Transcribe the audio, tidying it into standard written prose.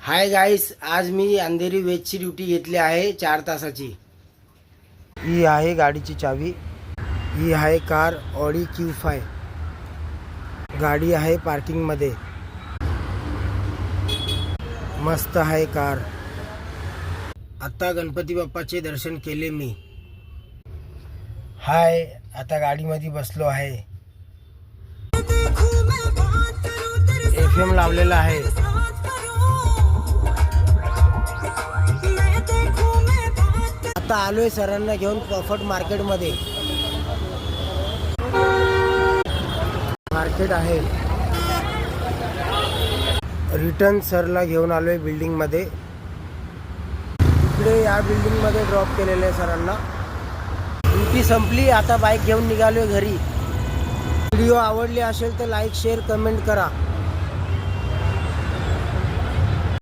Hi guys, आज मी Andheri वेजची duty घेतली आहे 4 तासाची। ही आहे गाडीची चावी। ही आहे कार ऑडी Q5। गाडी आहे पार्किंग मध्ये। मस्त आहे कार। आता गणपती बाप्पाचे दर्शन केले मी। हाय, आता गाडीमध्ये बसलो आहे। FM लावलेला आहे। आता आलोय सरांना घेऊन प्रॉफिट मार्केट मध्ये। मार्केट आहे। रिटर्न सरला घेऊन आलोय बिल्डिंग मध्ये। इकडे या बिल्डिंग मध्ये ड्रॉप केलेले आहे सरांना। ड्युटी संपली, आता बाईक घेऊन निघालोय घरी। व्हिडिओ आवडले असेल तर लाईक शेअर कमेंट करा।